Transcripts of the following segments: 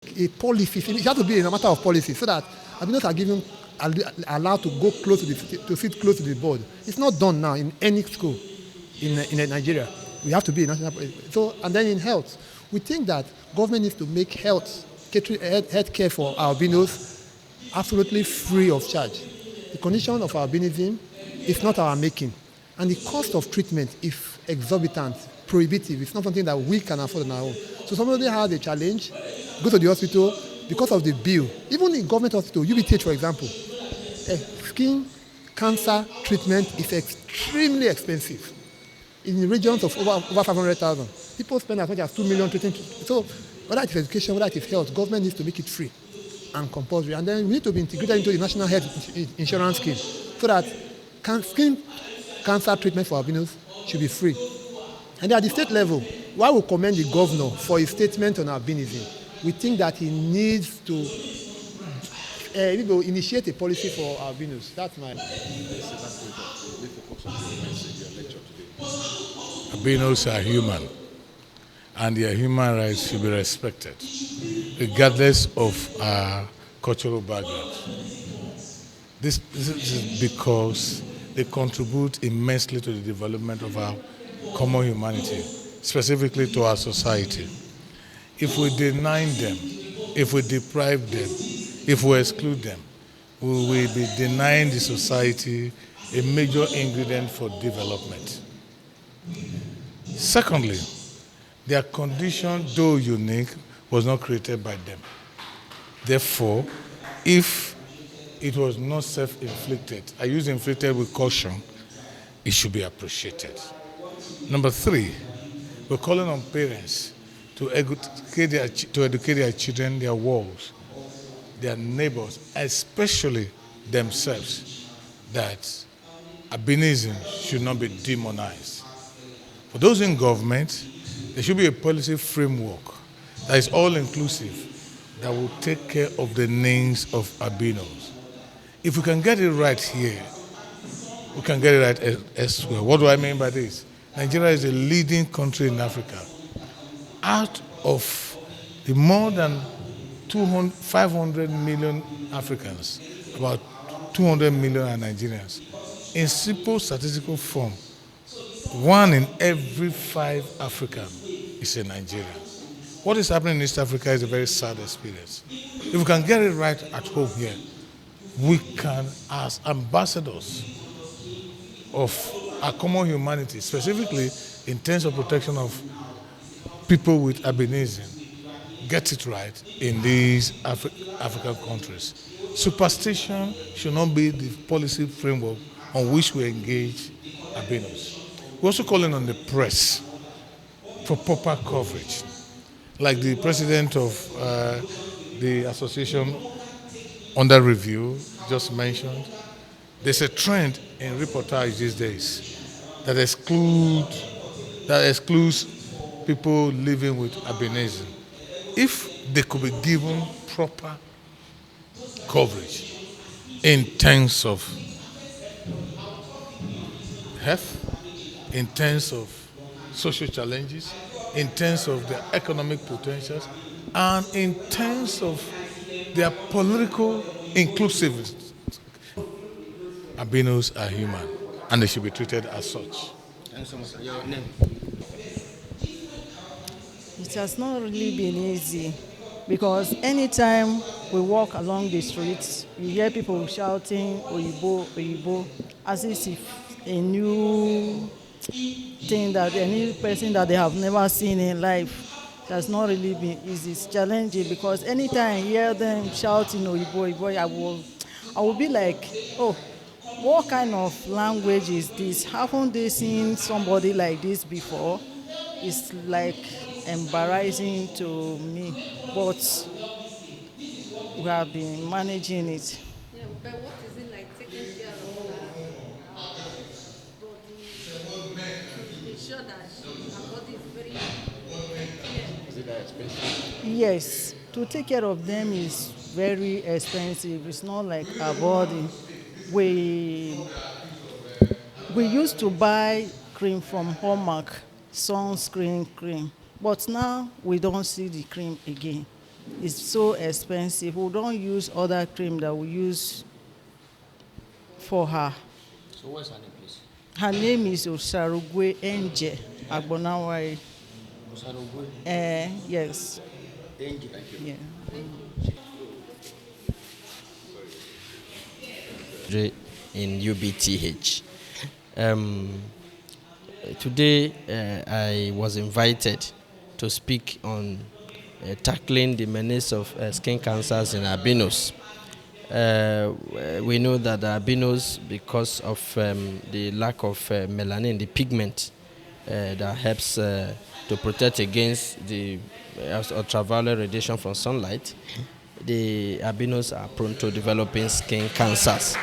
a policy. It has to be a matter of policy so that albinos are given allowed to go close to sit close to the board. It's not done now in any school in Nigeria. We have to be a national policy. So, and then in health, we think that government needs to make health care for albinos absolutely free of charge. The condition of albinism is not our making, and the cost of treatment is exorbitant, prohibitive. It's not something that we can afford on our own. So somebody has a challenge, go to the hospital because of the bill. Even in government hospital, UBTH for example, skin cancer treatment is extremely expensive. In the regions of over 500,000. People spend as much as 2 million treating. So whether it is education, whether it is health, government needs to make it free and compulsory. And then we need to be integrated into the national health insurance scheme so that skin cancer treatment for albinos should be free. And at the state level, while we commend the governor for his statement on albinism, we think that he needs to initiate a policy for albinos. That's my. Albinos are human, and their human rights should be respected, regardless of our cultural background. This is because they contribute immensely to the development of our common humanity, specifically to our society. If we deny them, if we deprive them, if we exclude them, we will be denying the society a major ingredient for development. Secondly, their condition, though unique, was not created by them. Therefore, if it was not self-inflicted, I use inflicted with caution, it should be appreciated. Number three, we're calling on parents to educate their children, their walls, their neighbors, especially themselves, that albinism should not be demonized. For those in government, there should be a policy framework that is all-inclusive, that will take care of the needs of albinos. If we can get it right here, we can get it right elsewhere. What do I mean by this? Nigeria is a leading country in Africa. Out of the more than 500 million Africans, about 200 million are Nigerians. In simple statistical form, 1 in every 5 Africans is a Nigerian. What is happening in East Africa is a very sad experience. If we can get it right at home here, we can, as ambassadors of our common humanity, specifically in terms of protection of people with albinism, get it right in these African countries. Superstition should not be the policy framework on which we engage albinos. We're also calling on the press for proper coverage. Like the president of the association under review just mentioned, there's a trend in reportage these days that excludes people living with albinism. If they could be given proper coverage in terms of health, in terms of social challenges, in terms of their economic potentials, and in terms of their political inclusiveness. Albinos are human, and they should be treated as such. Thanks so much. Your name? It has not really been easy because anytime we walk along the streets, you hear people shouting Oyibo, Oyibo, as if a new thing that a new person that they have never seen in life. It has not really been easy. It's challenging because anytime I hear them shouting Oyibo, Oyibo, I will be like, oh, what kind of language is this? Haven't they seen somebody like this before? It's like embarrassing to me, but we have been managing it. Yeah, but what is it like taking care of our body to be sure that our body is very clear? Is it that expensive? Yes, to take care of them is very expensive. It's not like our body. We used to buy cream from Hallmark, sunscreen cream, but now we don't see the cream again. It's so expensive. We don't use other cream that we use for her. So what's her name, please? Her name is Osarugwe Enje Agbonawai. Osarogwe. Yes. Thank you. Thank you. Yeah. In UBTH. Um, Today, I was invited to speak on tackling the menace of skin cancers in albinos. We know that the albinos, because of the lack of melanin, the pigment that helps to protect against the ultraviolet radiation from sunlight, the albinos are prone to developing skin cancers.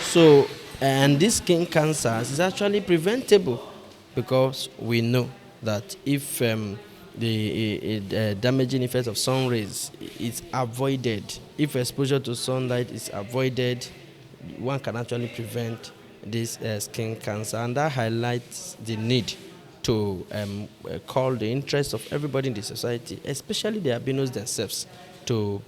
So, and this skin cancers is actually preventable because we know that if the damaging effect of sun rays is avoided, if exposure to sunlight is avoided, one can actually prevent this skin cancer, and that highlights the need to call the interest of everybody in the society, especially the albinos themselves, to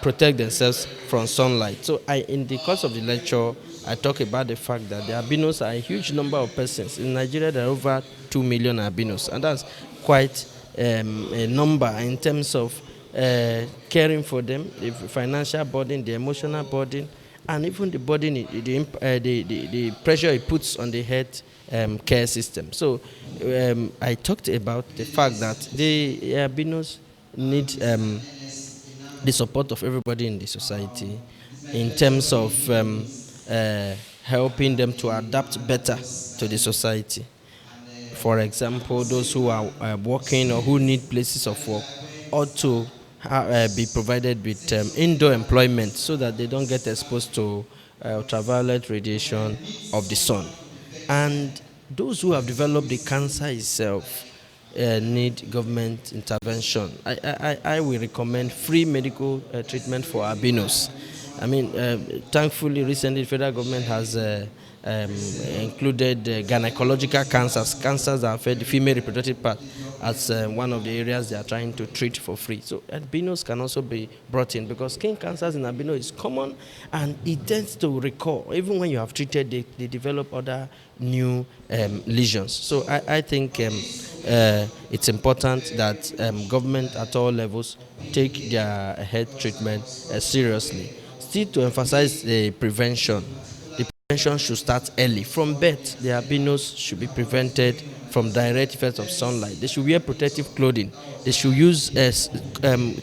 protect themselves from sunlight. So in the course of the lecture, I talk about the fact that the albinos are a huge number of persons. In Nigeria, there are over 2 million albinos, and that's quite a number in terms of caring for them, the financial burden, the emotional burden, and even the burden, the pressure it puts on the health care system. So I talked about the fact that the albinos need the support of everybody in the society in terms of helping them to adapt better to the society. For example, those who are working or who need places of work ought to be provided with indoor employment so that they don't get exposed to ultraviolet radiation of the sun. And those who have developed the cancer itself need government intervention. I will recommend free medical treatment for albinos. I mean, thankfully, recently, the federal government has included gynecological cancers that affect the female reproductive part as one of the areas they are trying to treat for free. So albinos can also be brought in because skin cancers in albino is common and it tends to recur. Even when you have treated, they develop other new lesions. So I think it's important that government at all levels take their health treatment seriously. Still, to emphasize the prevention should start early. From birth, the albinos should be prevented from direct effects of sunlight. They should wear protective clothing. They should use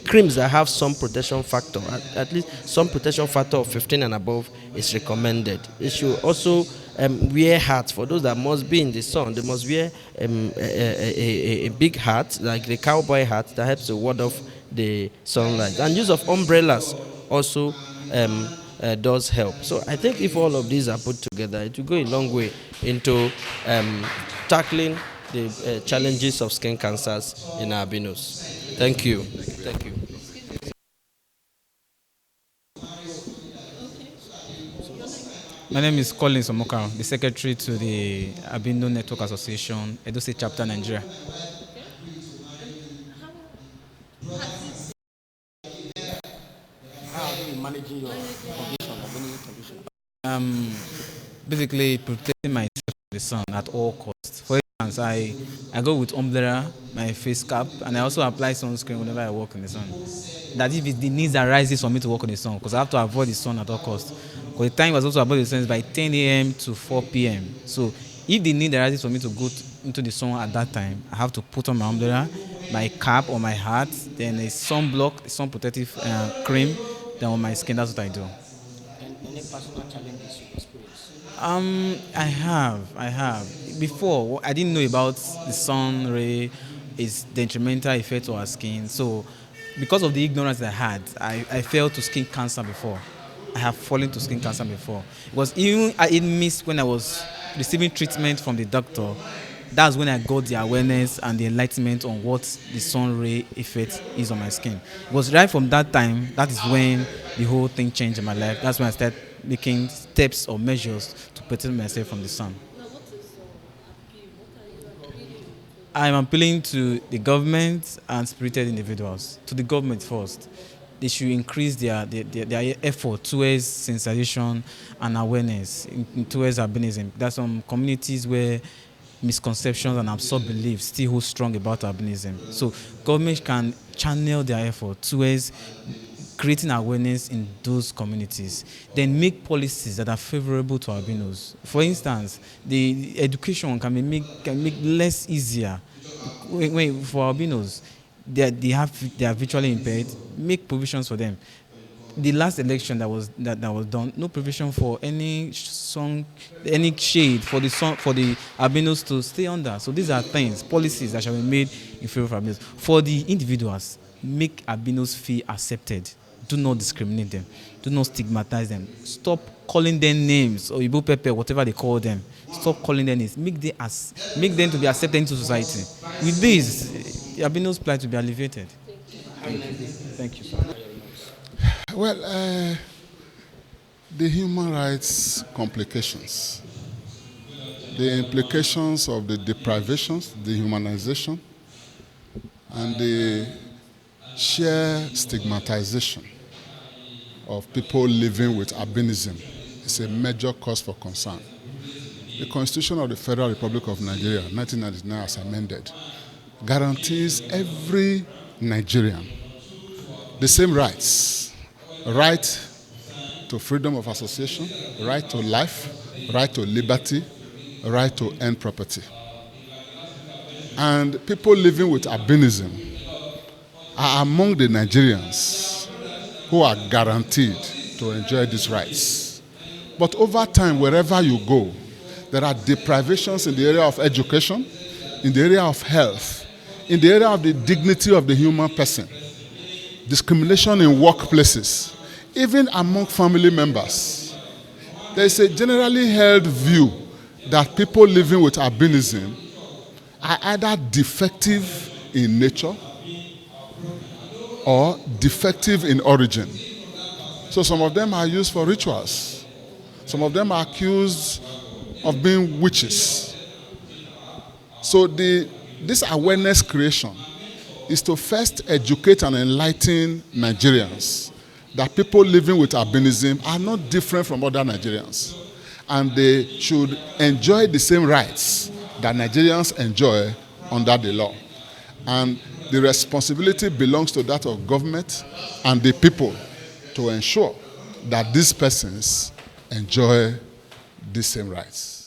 creams that have some protection factor. At least some protection factor of 15 and above is recommended. They should also wear hats. For those that must be in the sun, they must wear a big hat, like the cowboy hat, that helps to ward off the sunlight. And use of umbrellas also does help. So I think if all of these are put together, it will go a long way into tackling the challenges of skin cancers in albinos. Thank you. Thank you. My name is Colin Somoka, the secretary to the Albino Network Association, Edo State Chapter, Nigeria. How are you managing your condition, albino condition? Basically protecting myself from the sun at all costs. For instance, I go with umbrella, my face cap, and I also apply sunscreen whenever I walk in the sun. That if the needs arises for me to walk in the sun, because I have to avoid the sun at all costs. Because the time was also about the sun is by 10 a.m. to 4 p.m. So if the need arises for me to go into the sun at that time, I have to put on my umbrella, my cap or my hat, then a sunblock, a sun protective cream, then on my skin. That's what I do. And any personal challenges you experience? I have. Before, I didn't know about the sun ray, its detrimental effect on our skin. So, because of the ignorance I had, I fell to skin cancer before. I have fallen to skin cancer before. It was even I missed when I was receiving treatment from the doctor. That's when I got the awareness and the enlightenment on what the sun ray effect is on my skin. It was right from that time, that is when the whole thing changed in my life. That's when I started making steps or measures to protect myself from the sun. Now, what is appeal? What are you appealing I'm appealing to the government and spirited individuals. To the government first. They should increase their effort towards sensitization and awareness towards albinism. There are some communities where misconceptions and absurd beliefs still hold strong about albinism. So government can channel their effort towards creating awareness in those communities, then make policies that are favorable to albinos. For instance, the education can make less easier for albinos. They are visually impaired. Make provisions for them. The last election that was done, no provision for any shade for the albinos to stay under. So these are policies that shall be made in favor of albinos. For the individuals, make albinos feel accepted. Do not discriminate them. Do not stigmatize them. Stop calling them names or Igbo Pepe, whatever they call them. Stop calling them names. Make them to be accepted into society. With this, albinos' plight will be alleviated. Thank you, sir. Well, the human rights complications, the implications of the deprivations, the humanization, and the sheer stigmatization of people living with albinism is a major cause for concern. The Constitution of the Federal Republic of Nigeria, 1999 as amended, guarantees every Nigerian the same rights. Right to freedom of association, right to life, right to liberty, right to earn property. And people living with albinism are among the Nigerians who are guaranteed to enjoy these rights. But over time, wherever you go, there are deprivations in the area of education, in the area of health, in the area of the dignity of the human person, discrimination in workplaces, even among family members. There is a generally held view that people living with albinism are either defective in nature or defective in origin. So some of them are used for rituals. Some of them are accused of being witches. So this awareness creation is to first educate and enlighten Nigerians that people living with albinism are not different from other Nigerians, and they should enjoy the same rights that Nigerians enjoy under the law. And the responsibility belongs to that of government and the people to ensure that these persons enjoy the same rights.